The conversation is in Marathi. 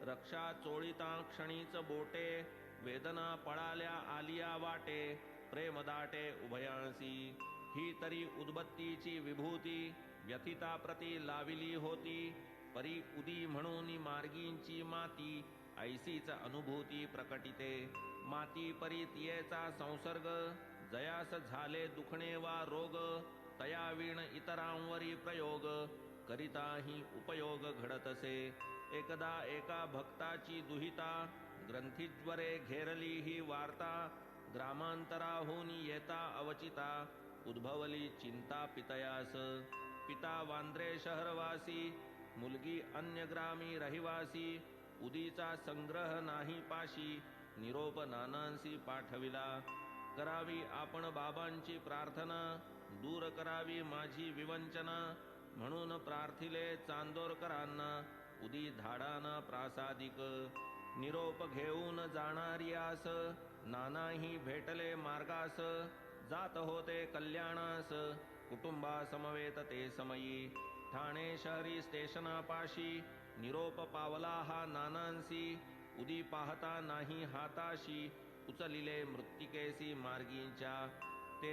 रक्षा चोळिता क्षणीच बोटे, वेदना पळाल्या आलिया वाटे, प्रेम दाटे उभयांसी। ही तरी उद्बत्तीची विभूती, व्यथिता प्रती लाविली होती, परी उदी म्हणून मार्गींची माती, ऐसीच अनुभूती प्रकटिते। माती परी तियेचा संसर्ग, जयास झाले दुखणे वा रोग, तया वीण इतरांवरी प्रयोग, करिताही उपयोग घडतसे। एकदा एका भक्ताची दुहिता, ग्रंथीज्वरे घेरली ही वार्ता, ग्रामांतराहून येता अवचिता, उद्भवली चिंता पितयास। पिता वांद्रे शहरवासी, मुलगी अन्य ग्रामी रहिवासी, उदीचा संग्रह नाही पाशी, निरोप नानांसी पाठविला। करावी आपण बाबांची प्रार्थना, दूर करावी माझी विवंचना, म्हणून प्रार्थिले चांदोरकरांना, उदी धाडाना प्रासादिक। निरोप घेऊन जाणारियास, नानाही भेटले मार्गास, जात होते कल्याणास, कुटुंबा समवेत ते समयी। ठाणे शहरी स्टेशनापाशी, निरोप पावला हा नानांसी, उदी पाहता नाही हाताशी, उचलिले मृत्तिकेसी मार्गींच्या।